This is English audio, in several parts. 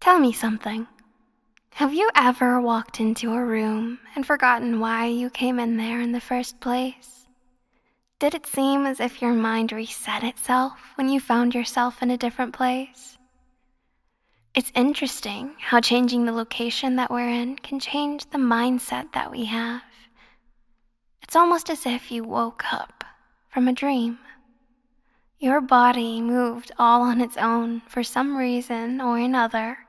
Tell me something. Have you ever walked into a room and forgotten why you came in there in the first place? Did it seem as if your mind reset itself when you found yourself in a different place? It's interesting how changing the location that we're in can change the mindset that we have. It's almost as if you woke up from a dream. Your body moved all on its own for some reason or another.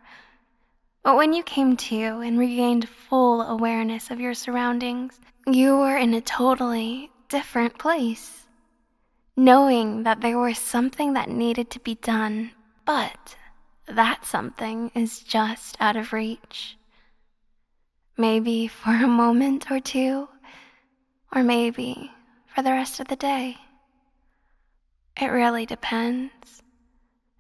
But when you came to and regained full awareness of your surroundings, you were in a totally different place, knowing that there was something that needed to be done, but that something is just out of reach. Maybe for a moment or two, or maybe for the rest of the day. It really depends.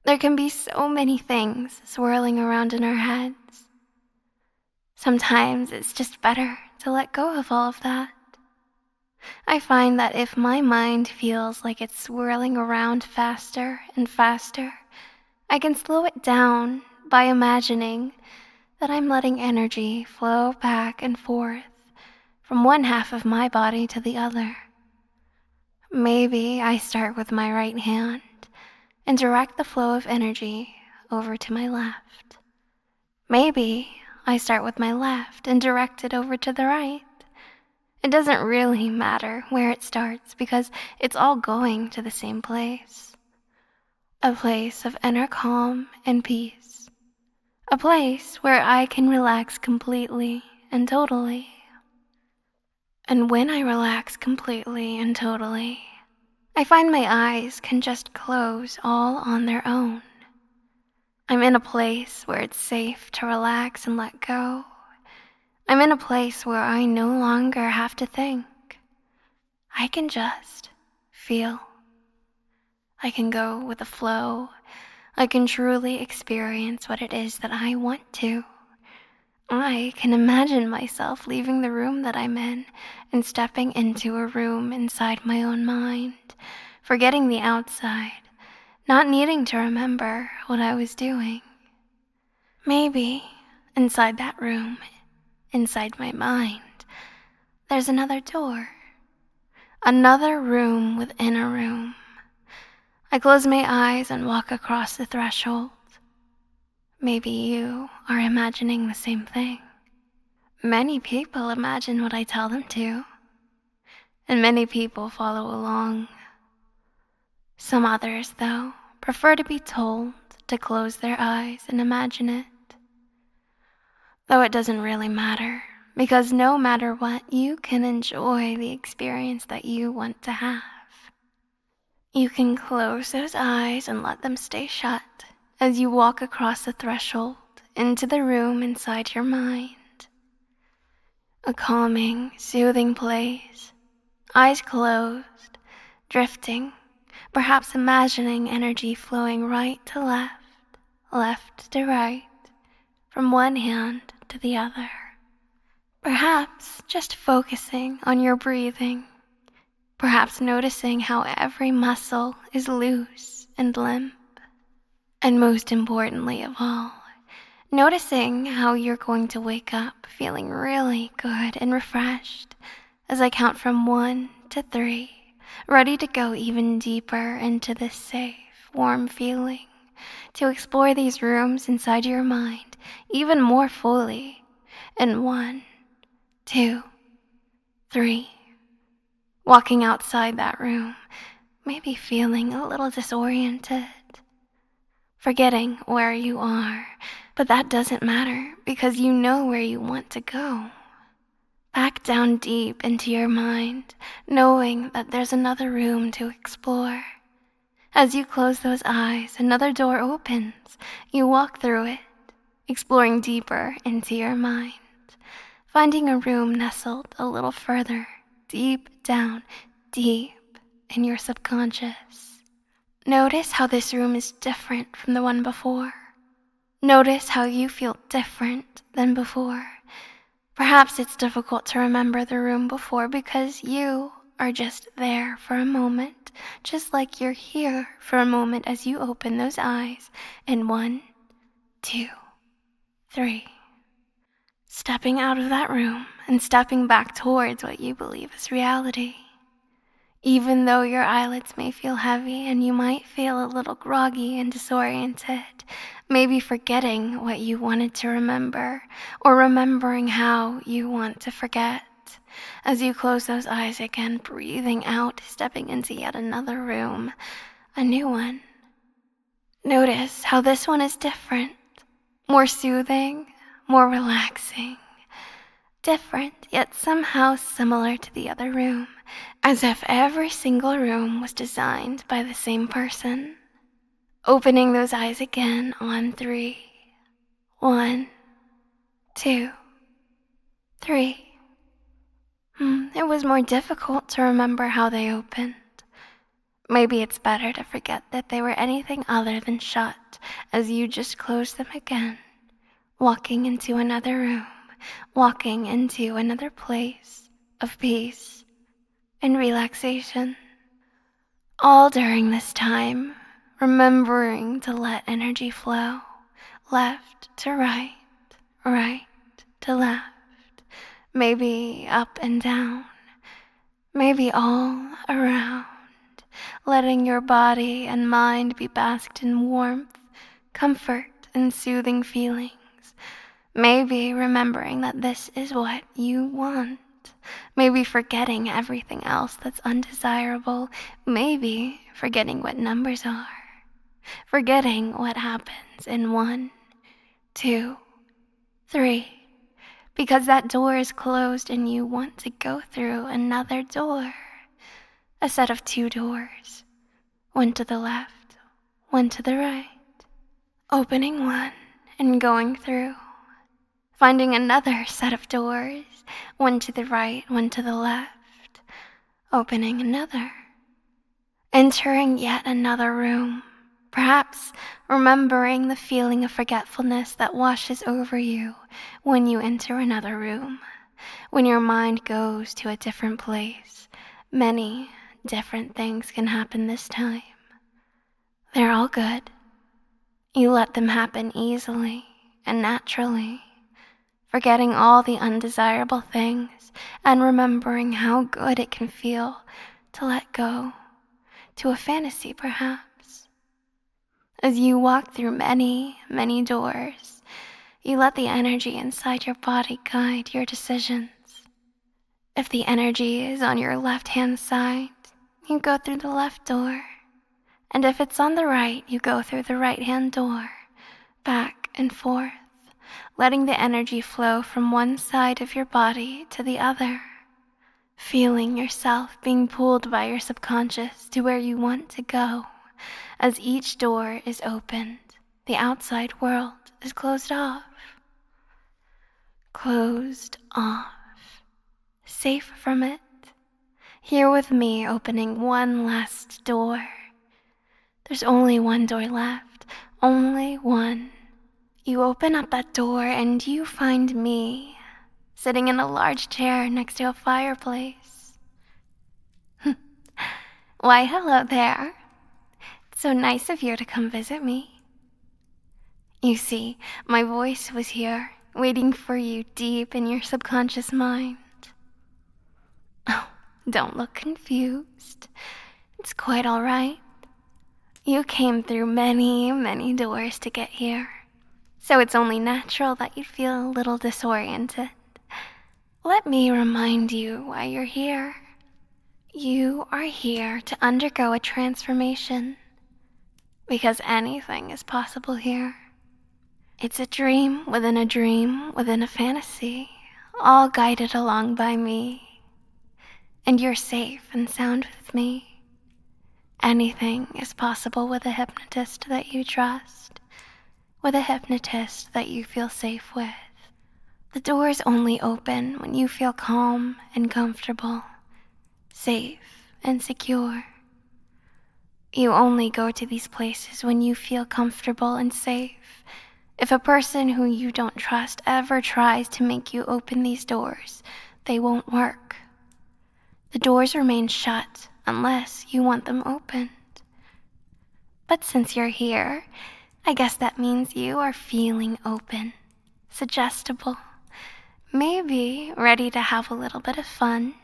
There can be so many things swirling around in our heads. Sometimes it's just better to let go of all of that. I find that if my mind feels like it's swirling around faster and faster, I can slow it down by imagining that I'm letting energy flow back and forth from one half of my body to the other. Maybe I start with my right hand and direct the flow of energy over to my left. Maybe I start with my left and direct it over to the right. It doesn't really matter where it starts because it's all going to the same place. A place of inner calm and peace. A place where I can relax completely and totally. And when I relax completely and totally, I find my eyes can just close all on their own. I'm in a place where it's safe to relax and let go. I'm in a place where I no longer have to think. I can just feel. I can go with the flow. I can truly experience what it is that I want to. I can imagine myself leaving the room that I'm in and stepping into a room inside my own mind, forgetting the outside, not needing to remember what I was doing. Maybe inside that room, inside my mind, there's another door, another room within a room. I close my eyes and walk across the threshold. Maybe you are imagining the same thing. Many people imagine what I tell them to, and many people follow along. Some others, though, prefer to be told to close their eyes and imagine it. Though it doesn't really matter, because no matter what, you can enjoy the experience that you want to have. You can close those eyes and let them stay shut as you walk across the threshold into the room inside your mind. A calming, soothing place, eyes closed, drifting, perhaps imagining energy flowing right to left, left to right, from one hand to the other. Perhaps just focusing on your breathing, perhaps noticing how every muscle is loose and limp. And most importantly of all, noticing how you're going to wake up feeling really good and refreshed as I count from 1 to 3, ready to go even deeper into this safe, warm feeling, to explore these rooms inside your mind even more fully. In 1, 2, 3. Walking outside that room, maybe feeling a little disoriented, forgetting where you are, but that doesn't matter because you know where you want to go. Back down deep into your mind, knowing that there's another room to explore. As you close those eyes, another door opens. You walk through it, exploring deeper into your mind, finding a room nestled a little further, deep down, deep in your subconscious. Notice how this room is different from the one before. Notice how you feel different than before. Perhaps it's difficult to remember the room before because you are just there for a moment, just like you're here for a moment as you open those eyes in 1, 2, 3. Stepping out of that room and stepping back towards what you believe is reality. Even though your eyelids may feel heavy and you might feel a little groggy and disoriented, maybe forgetting what you wanted to remember or remembering how you want to forget. As you close those eyes again, breathing out, stepping into yet another room, a new one. Notice how this one is different, more soothing, more relaxing. Different, yet somehow similar to the other room, as if every single room was designed by the same person. Opening those eyes again on 3. 1, 2, 3. It was more difficult to remember how they opened. Maybe it's better to forget that they were anything other than shut as you just close them again, walking into another room, walking into another place of peace and relaxation. All during this time, remembering to let energy flow, left to right, right to left, maybe up and down, maybe all around, letting your body and mind be basked in warmth, comfort, and soothing feelings. Maybe remembering that this is what you want. Maybe forgetting everything else that's undesirable. Maybe forgetting what numbers are. Forgetting what happens in 1, 2, 3. Because that door is closed and you want to go through another door. A set of 2 doors. One to the left, one to the right. Opening one and going through. Finding another set of doors, one to the right, one to the left, opening another, entering yet another room, perhaps remembering the feeling of forgetfulness that washes over you when you enter another room, when your mind goes to a different place. Many different things can happen this time. They're all good. You let them happen easily and naturally, forgetting all the undesirable things and remembering how good it can feel to let go, to a fantasy perhaps. As you walk through many, many doors, you let the energy inside your body guide your decisions. If the energy is on your left-hand side, you go through the left door. And if it's on the right, you go through the right-hand door, back and forth, letting the energy flow from one side of your body to the other, feeling yourself being pulled by your subconscious to where you want to go. As each door is opened, the outside world is closed off. Closed off. Safe from it. Here with me opening one last door. There's only one door left, only one. You open up that door and you find me, sitting in a large chair next to a fireplace. Why, hello there. It's so nice of you to come visit me. You see, my voice was here, waiting for you deep in your subconscious mind. Oh, don't look confused. It's quite all right. You came through many, many doors to get here, so it's only natural that you'd feel a little disoriented. Let me remind you why you're here. You are here to undergo a transformation, because anything is possible here. It's a dream within a fantasy, all guided along by me. And you're safe and sound with me. Anything is possible with a hypnotist that you trust, with a hypnotist that you feel safe with. The doors only open when you feel calm and comfortable, safe and secure. You only go to these places when you feel comfortable and safe. If a person who you don't trust ever tries to make you open these doors, they won't work. The doors remain shut unless you want them opened. But since you're here, I guess that means you are feeling open. suggestible, maybe ready to have a little bit of fun,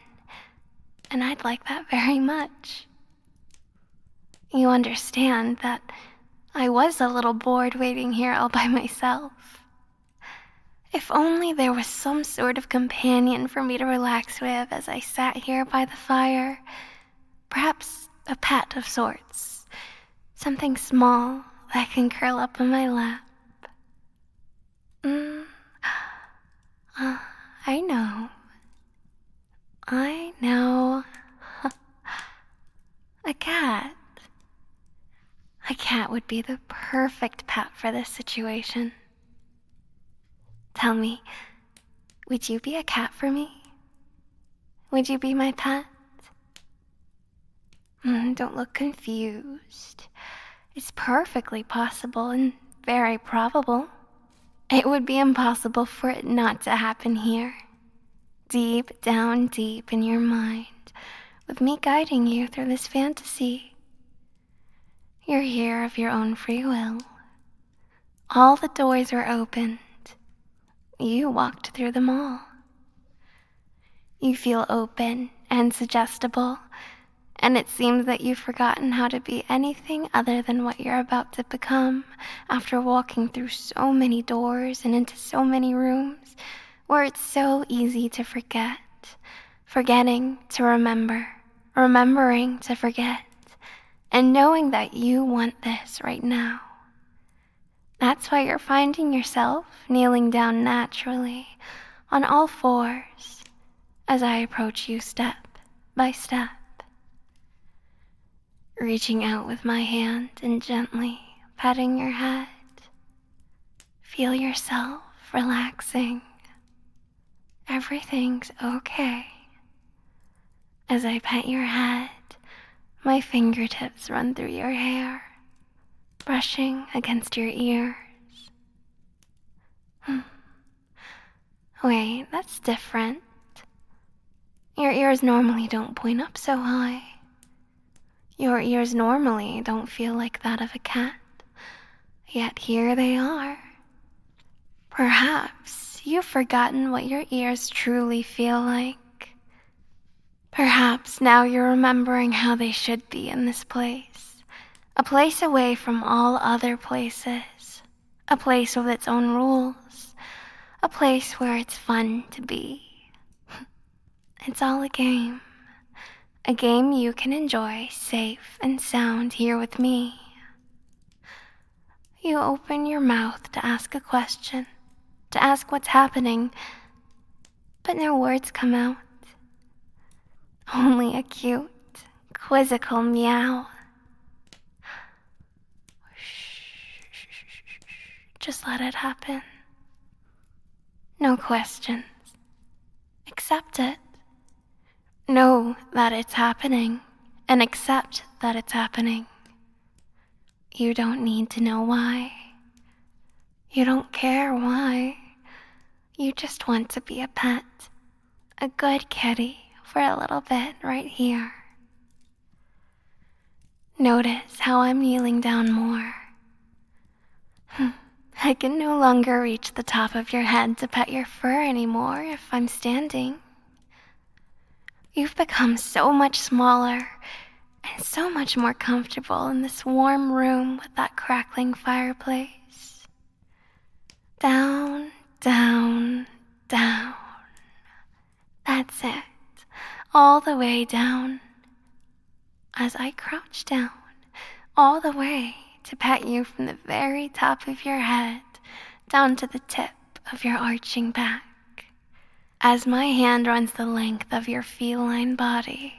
and I'd like that very much. You understand that I was a little bored waiting here all by myself. If only there was some sort of companion for me to relax with as I sat here by the fire. Perhaps a pet of sorts. Something small that can curl up in my lap. I know. I know. A cat. A cat would be the perfect pet for this situation. Tell me, would you be a cat for me? Would you be my pet? Don't look confused. It's perfectly possible and very probable. It would be impossible for it not to happen here. Deep down deep in your mind, with me guiding you through this fantasy. You're here of your own free will. All the doors were opened. You walked through them all. You feel open and suggestible, and it seems that you've forgotten how to be anything other than what you're about to become after walking through so many doors and into so many rooms where it's so easy to forget. Forgetting to remember, remembering to forget, and knowing that you want this right now. That's why you're finding yourself kneeling down naturally on all fours as I approach you step by step. Reaching out with my hand and gently patting your head. Feel yourself relaxing. Everything's okay. As I pat your head, my fingertips run through your hair, brushing against your ears. Wait, that's different. Your ears normally don't point up so high. Your ears normally don't feel like that of a cat, yet here they are. Perhaps you've forgotten what your ears truly feel like. Perhaps now you're remembering how they should be in this place. A place away from all other places. A place with its own rules. A place where it's fun to be. It's all a game. A game you can enjoy safe and sound here with me. You open your mouth to ask a question, to ask what's happening, but no words come out. Only a cute, quizzical meow. Just let it happen. No questions. Accept it. Know that it's happening, and accept that it's happening. You don't need to know why. You don't care why. You just want to be a pet, a good kitty for a little bit right here. Notice how I'm kneeling down more. I can no longer reach the top of your head to pet your fur anymore if I'm standing. You've become so much smaller and so much more comfortable in this warm room with that crackling fireplace. Down, down, down. That's it. All the way down. As I crouch down, all the way to pet you from the very top of your head down to the tip of your arching back. As my hand runs the length of your feline body,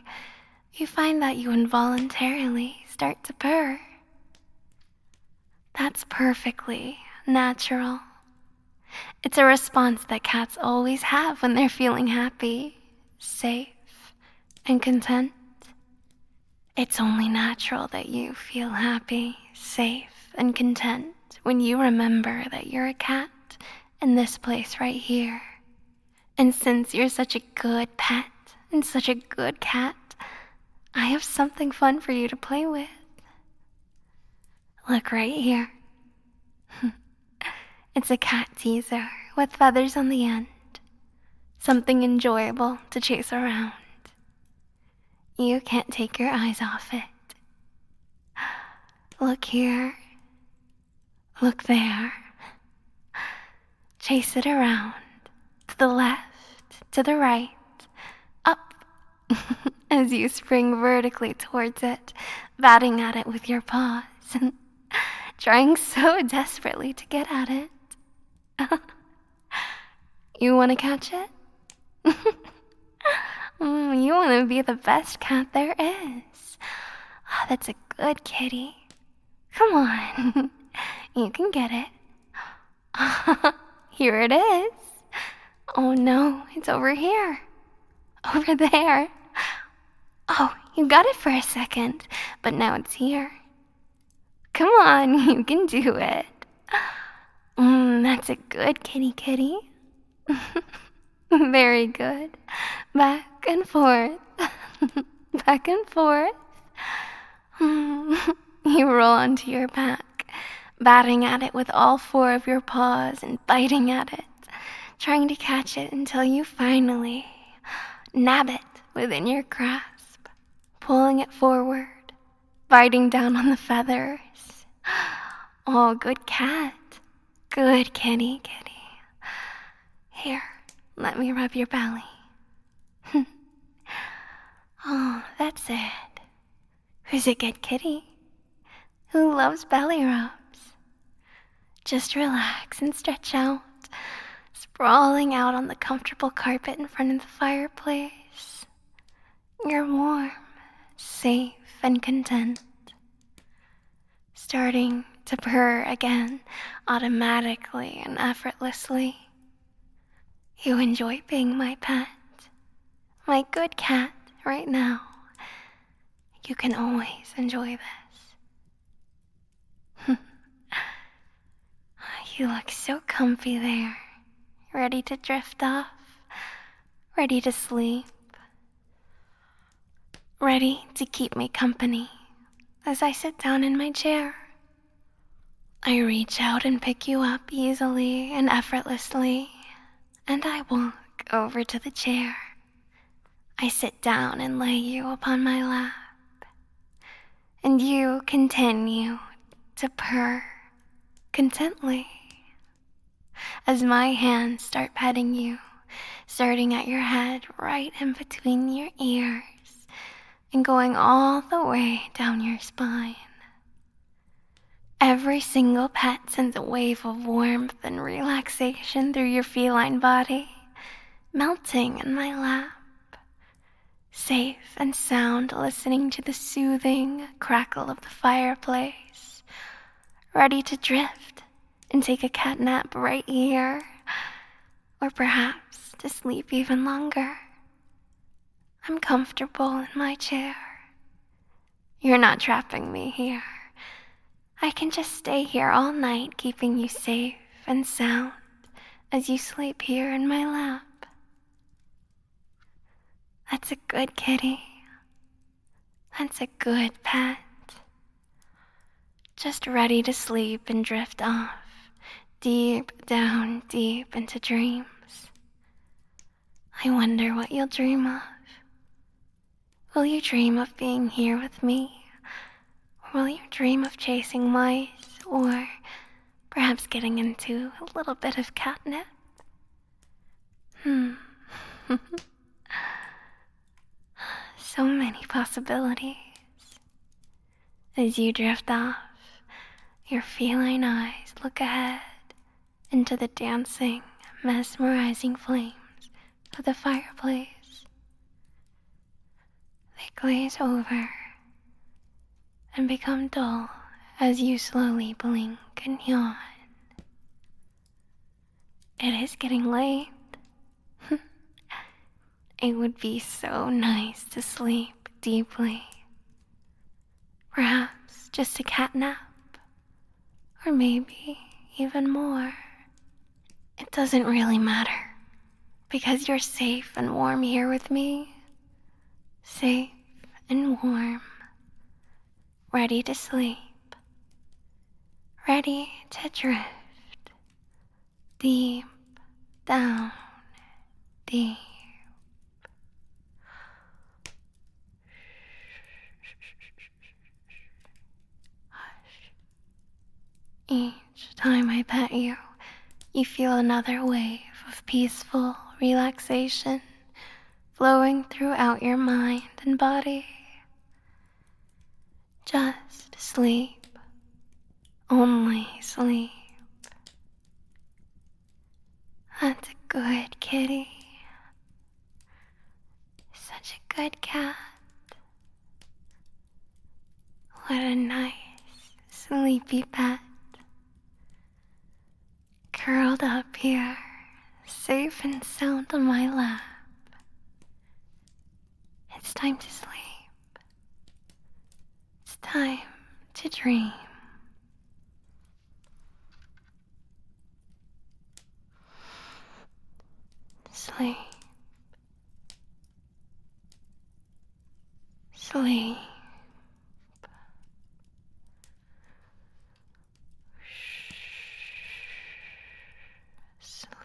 you find that you involuntarily start to purr. That's perfectly natural. It's a response that cats always have when they're feeling happy, safe, and content. It's only natural that you feel happy, safe, and content when you remember that you're a cat in this place right here. And since you're such a good pet and such a good cat, I have something fun for you to play with. Look right here. It's a cat teaser with feathers on the end, something enjoyable to chase around. You can't take your eyes off it. Look here, look there. Chase it around, to the left, to the right, up, as you spring vertically towards it, batting at it with your paws, trying so desperately to get at it. You want to catch it? You want to be the best cat there is. That's a good kitty. Come on, you can get it. Here it is. Oh no, it's over here. Over there. Oh, you got it for a second, but now it's here. Come on, you can do it. That's a good kitty. Very good. Back and forth. Back and forth. You roll onto your back, batting at it with all four of your paws and biting at it, trying to catch it until you finally nab it within your grasp, pulling it forward, biting down on the feathers. Oh, good cat. Good kitty. Here, let me rub your belly. Oh, that's it. Who's a good kitty? Who loves belly rubs? Just relax and stretch out, sprawling out on the comfortable carpet in front of the fireplace. You're warm, safe, and content. Starting to purr again, automatically and effortlessly. You enjoy being my pet, my good cat right now. You can always enjoy this. You look so comfy there, ready to drift off, ready to sleep, ready to keep me company as I sit down in my chair. I reach out and pick you up easily and effortlessly, and I walk over to the chair. I sit down and lay you upon my lap, and you continue to purr contently as my hands start petting you, starting at your head right in between your ears and going all the way down your spine. Every single pet sends a wave of warmth and relaxation through your feline body, melting in my lap, safe and sound, listening to the soothing crackle of the fireplace, ready to drift and take a cat nap right here, or perhaps to sleep even longer. I'm comfortable in my chair. You're not trapping me here. I can just stay here all night, keeping you safe and sound as you sleep here in my lap. That's a good kitty. That's a good pet. Just ready to sleep and drift off, deep down, deep into dreams. I wonder what you'll dream of. Will you dream of being here with me? Or will you dream of chasing mice, or perhaps getting into a little bit of catnip? So many possibilities. As you drift off, your feline eyes look ahead into the dancing, mesmerizing flames of the fireplace. They glaze over and become dull as you slowly blink and yawn. It is getting late. It would be so nice to sleep deeply. Perhaps just a cat nap, or maybe even more. It doesn't really matter, because you're safe and warm here with me. Safe and warm, ready to sleep, ready to drift deep down deep. Hush. Each time I pet you, you feel another wave of peaceful relaxation flowing throughout your mind and body. Just sleep. Only sleep. That's a good kitty. Such a good cat. What a nice, sleepy pet. Curled up here, safe and sound on my lap. It's time to sleep. It's time to dream. Sleep. Sleep. Sleep.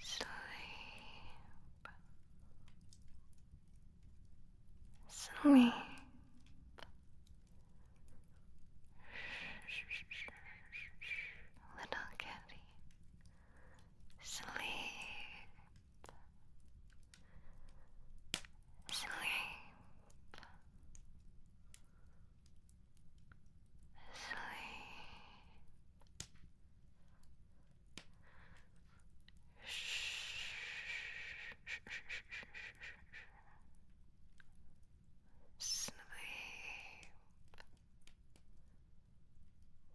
Sleep. Sleep. Little kitty. Sleep. Sleep.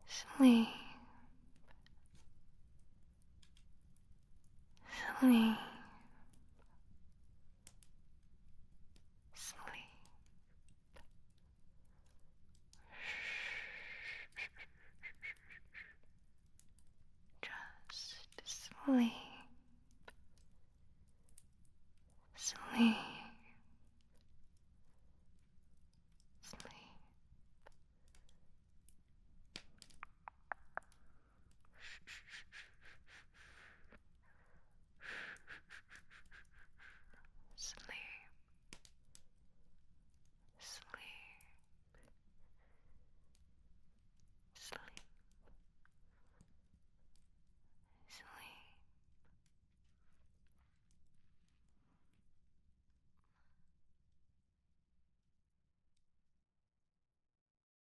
Sleep. Sleep. Sleep. Just sleep.